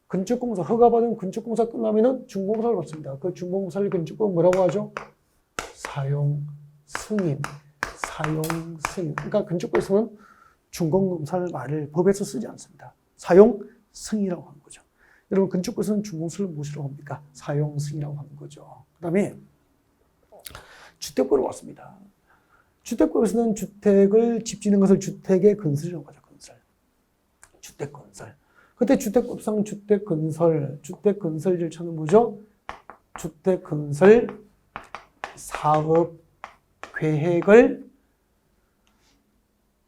건축공사, 허가받은 건축공사 끝나면은 준공사를 받습니다. 그 준공사를 건축법은 뭐라고 하죠? 사용승인. 그러니까 건축법에서는 준공검사를 말을 법에서 쓰지 않습니다. 사용승이라고 하는 거죠. 여러분, 건축법에서는 준공사를 무엇이라고 합니까? 사용승이라고 하는 거죠. 그 다음에 주택법으로 왔습니다. 주택법에서는 주택을 집 짓는 것을 주택의 건설이라고 하죠. 주택 건설. 그때 주택법상 주택 건설 절차는 뭐죠? 주택 건설 사업 계획을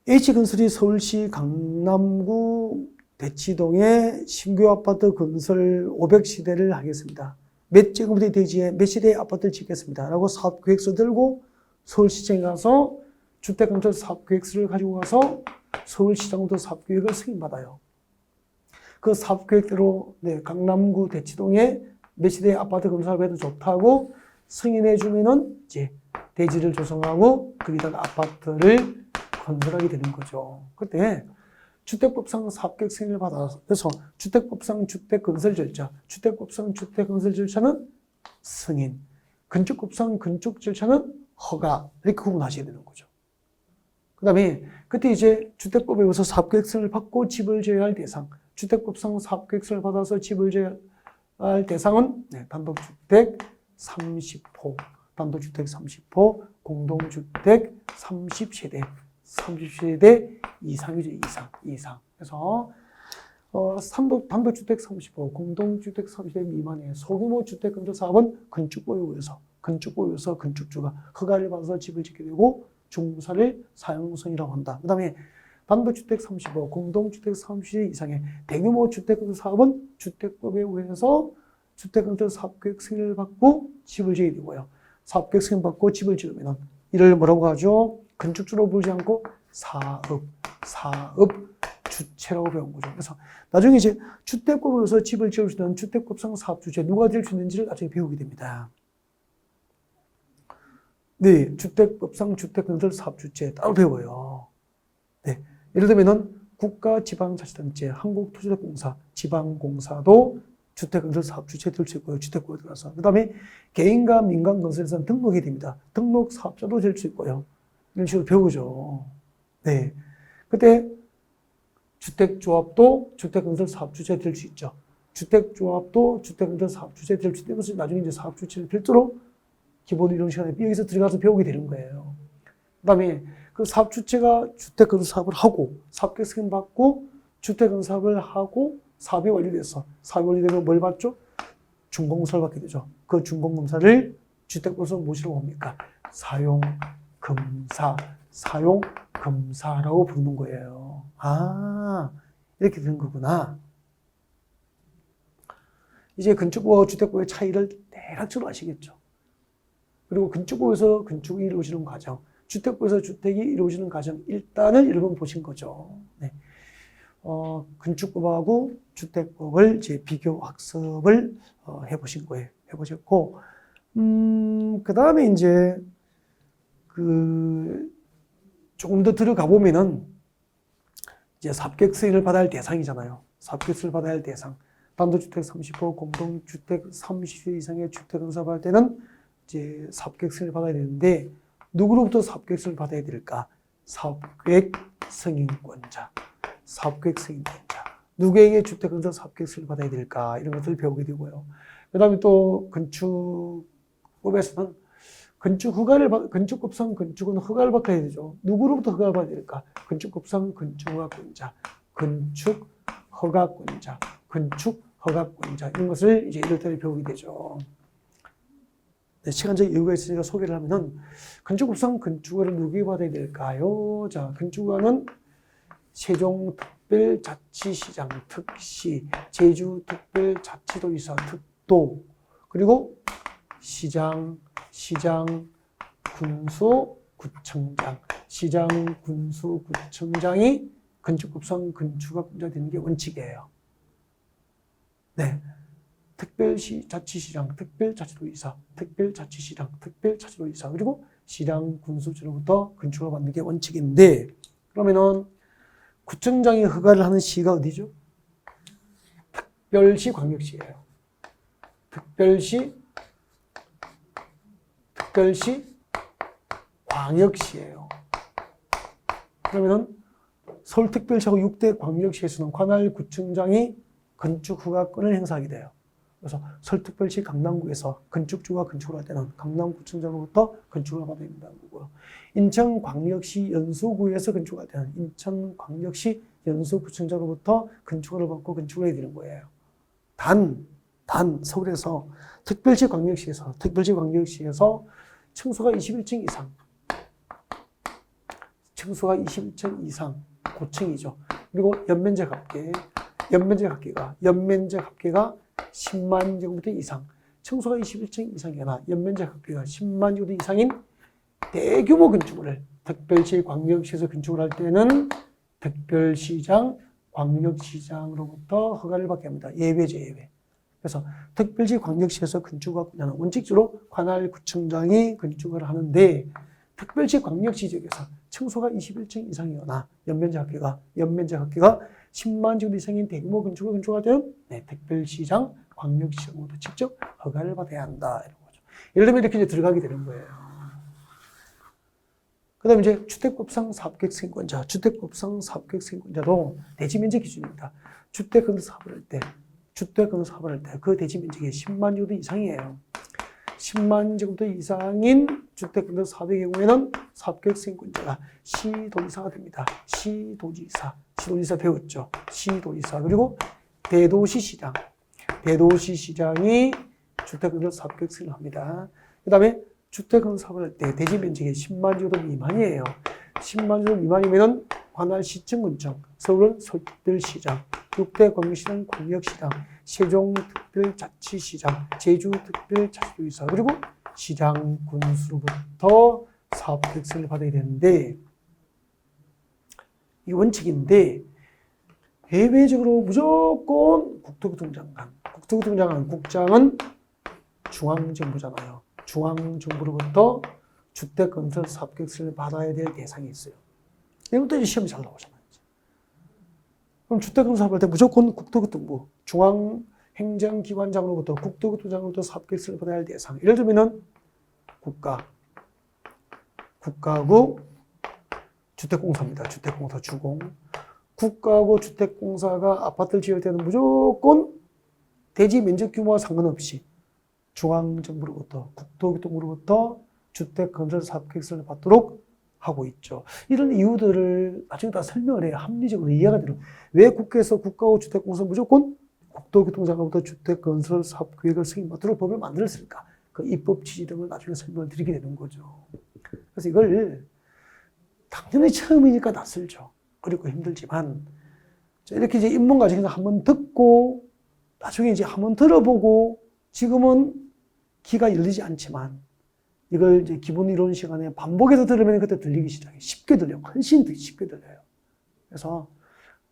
H건설이 서울시 강남구 대치동에 신규 아파트 건설 500세대를 하겠습니다. 몇 제곱미터 대지에 몇 세대의 아파트를 짓겠습니다. 라고 사업계획서 들고 서울시청에 가서 주택건설 사업계획서를 가지고 가서 서울시장부터 사업계획을 승인받아요. 그 사업계획대로 강남구 대치동에 몇 세대의 아파트 건설을 해도 좋다고 승인해주면은 이제 대지를 조성하고 거기다가 아파트를 건설하게 되는 거죠. 그때 주택법상 사업계획 승인을 받아서 그래서 주택법상 주택건설 절차, 주택법상 주택건설 절차는 승인, 건축법상 건축 절차는 허가 이렇게 구분하셔야 되는 거죠. 그 다음에 그때 이제 주택법에 의해서 사업계획서를 받고 집을 지어야 할 대상, 주택법상 사업계획서를 받아서 집을 지어야 할 대상은 단독주택 30호, 공동주택 30세대, 30세대 이상이죠. 이상. 그래서 단독주택 35, 공동주택 30세 미만의 소규모 주택 건설 사업은 건축보유에서 건축주가 허가를 받아서 집을 짓게 되고 중무사를 사용성이라고 한다. 그 다음에 단독주택 35, 공동주택 30세 이상의 대규모 주택 건설 사업은 주택법에 의해서 주택 건설 사업계획 승인을 받고 집을 지어야 되고요. 사업계획 승인 받고 집을 지으면 이를 뭐라고 하죠? 건축주로 부르지 않고 주체라고 배운 거죠. 그래서 나중에 이제 주택법에서 집을 지을 수 있는 주택법상 사업주체 누가 될 수 있는지를 나중에 배우게 됩니다. 네, 주택법상 주택건설 사업주체 따로 배워요. 네, 예를 들면은 국가지방자치단체, 한국토지대공사, 지방공사도 주택건설 사업주체에 들 수 있고요. 주택법에 들어가서. 그 다음에 개인과 민간건설에서는 등록이 됩니다. 등록 사업자도 될 수 있고요. 이런 식으로 배우죠. 네, 그때 주택조합도 주택건설 사업주체에 들 수 있죠. 주택조합도 주택건설 사업주체에 들 수 있는 것을 나중에 이제 사업주체를 별도로 기본 이론 시간에 여기서 들어가서 배우게 되는 거예요. 그 다음에 그 사업주체가 주택건설 사업을 하고 사업계획 승인 받고 주택건설 사업을 하고 사업이 완료돼서 사업이 완료되면 뭘 받죠? 준공검사를 받게 되죠. 그 준공검사를 주택법에서 무엇이라고 합니까? 사용검사라고 부르는 거예요. 아, 이렇게 되는 거구나. 이제 건축법과 주택법의 차이를 대략적으로 아시겠죠? 그리고 건축법에서 건축이 이루어지는 과정, 주택법에서 주택이 이루어지는 과정, 일단은 여러분 보신 거죠. 네. 건축법하고 주택법을 이제 비교 학습을 해보신 거예요. 해보셨고, 그 다음에 이제 조금 더 들어가 보면은 이제 사업계획 승인을 받아야 할 대상이잖아요. 사업계획 승인을 받아야 할 대상. 단독주택 30호, 공동주택 30세 이상의 주택 건설할 때는 이제 사업계획 승인을 받아야 되는데 누구로부터 사업계획 승인을 받아야 될까? 사업계획 승인권자. 누구에게 주택건설 사업계획 승인을 받아야 될까? 이런 것들을 배우게 되고요. 그 다음에 또 건축법에서는 건축법상 건축은 허가를 받아야 되죠. 누구로부터 허가를 받아야 될까? 건축법상 건축허가권자, 건축허가권자 이런 것을 이제 이럴 때 배우게 되죠. 네, 시간적 여유가 있으니까 소개를 하면은 건축법상 건축허가를 누구에게 받아야 될까요? 자, 건축허가는 세종특별자치시장, 특시, 제주특별자치도지사, 특도, 그리고 시장, 군수, 구청장이 건축법상 건축허가권자 되는 게 원칙이에요. 네. 특별시, 자치시장, 특별자치도지사, 그리고 시장, 군수로부터 건축허가 받는 게 원칙인데, 그러면은 구청장이 허가를 하는 시가 어디죠? 특별시, 광역시예요. 특별시, 광역시예요. 그러면은 서울특별시하고 6대 광역시에서는 관할 구청장이 건축허가권을 행사하게 돼요. 그래서 서울특별시 강남구에서 건축주가 건축을 할 때는 강남구청장으로부터 건축을 받아야 된다는 거고요. 인천광역시 연수구에서 건축을 할 때는 인천광역시 연수구청장으로부터 건축을 받고 건축을 해야 되는 거예요. 단 서울에서 특별시 광역시에서 층수가 21층 이상 고층이죠. 그리고 연면적 합계가 10만 제곱미터 이상, 층수가 21층 이상이거나 연면적 합계가 10만 제곱미터 이상인 대규모 건축물을 특별시 광역시에서 건축을 할 때는 특별시장, 광역시장으로부터 허가를 받게 합니다. 예외죠, 예외. 그래서 특별시 광역시에서 건축하는 원칙적으로 관할 구청장이 건축을 하는데 특별시 광역시 지역에서 층수가 21층 이상이거나 연면적 합계가 10만 제곱 이상인 대규모 건축을 건축할 때는 특별시장, 광역시장으로부터 직접 허가를 받아야 한다 이런 거죠. 예를 들면 이렇게 이제 들어가게 되는 거예요. 그다음에 이제 주택법상 사업계획 승인권자도 대지 면적 기준입니다. 주택 건설 사업을 할 때 그 대지 면적이 10만 제곱미터 이상이에요. 10만 제곱미터 이상인 주택건설 사업의 경우에는 사업계획 수행권자가 시도지사가 됩니다. 시도지사 배웠죠. 시도지사. 그리고 대도시시장. 대도시시장이 주택건설 사업계획 수행을 합니다. 그 다음에 주택건설 사업을 할 때 대지 면적이 10만 제곱미터 미만이에요. 10만 제곱미터 미만이면은 관할 시청군청, 서울은 서울특별시장, 6대 광역시는 광역시장, 세종특별자치시장, 제주특별자치도지사, 그리고 시장군수로부터 사업계획서를 받아야 되는데, 이 원칙인데 예외적으로 무조건 국토교통장관, 국장은 중앙정부잖아요. 중앙정부로부터 주택건설 사업계획서를 받아야 될 대상이 있어요. 이것도 이제 시험이 잘 나오잖아요. 그럼 주택건설 사업할 때 무조건 국토교통부, 중앙행정기관장으로부터 국토교통장으로부터 사업계획서를 받아야 할 대상. 예를 들면은 국가구 주택공사입니다. 주택공사 주공. 국가구 주택공사가 아파트를 지을 때는 무조건 대지 면적 규모와 상관없이 중앙정부로부터 국토교통부로부터 주택건설 사업계획서를 받도록 하고 있죠. 이런 이유들을 나중에 다 설명을 해야 합리적으로 이해가 되는. 왜 국회에서 국가구 주택공사 무조건 국토교통장으로부터 주택건설 사업계획을 승인받도록 법을 만들었을까? 그 입법 취지 등을 나중에 설명을 드리게 되는 거죠. 그래서 이걸 당연히 처음이니까 낯설죠. 어렵고 힘들지만 이렇게 이제 입문 과정에서 한번 듣고 나중에 이제 한번 들어보고 지금은 귀가 열리지 않지만 이걸 이제 기본 이론 시간에 반복해서 들으면 그때 들리기 시작해요. 쉽게 들려요. 훨씬 더 쉽게 들려요. 그래서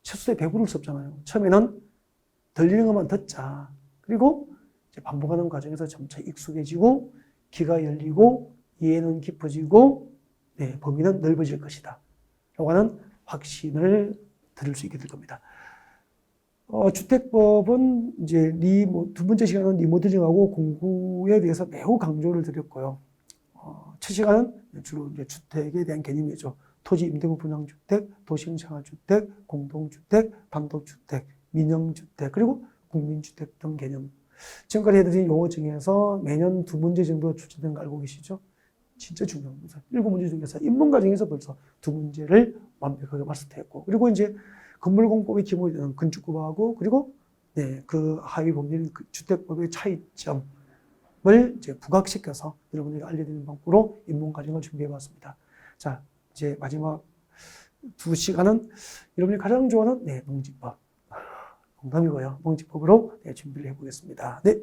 첫수에 배부를 수 없잖아요. 처음에는 들리는 것만 듣자. 그리고 이제 반복하는 과정에서 점차 익숙해지고 귀가 열리고 이해는 깊어지고 범위는 넓어질 것이다. 라고 하는 확신을 들을 수 있게 될 겁니다. 주택법은 이제 두 번째 시간은 리모델링하고 공구에 대해서 매우 강조를 드렸고요. 첫 시간은 주로 이제 주택에 대한 개념이죠. 토지 임대부 분양주택, 도시형 생활주택, 공동주택, 단독주택, 민영주택, 그리고 국민주택 등 개념. 지금까지 해드린 용어 중에서 매년 2문제 정도 출제된 거 알고 계시죠? 진짜 중요한 거죠. 7문제 중에서 입문 과정에서 벌써 2문제를 완벽하게 마스터했고, 그리고 이제 건물공법의 기본이 되는 건축법하고, 그리고 그 하위 법률인 주택법의 차이점을 이제 부각시켜서 여러분에게 알려드리는 방법으로 입문 과정을 준비해봤습니다. 자, 이제 마지막 2시간은 여러분이 가장 좋아하는 농지법. 농담이고요. 농지법으로 준비를 해보겠습니다. 네.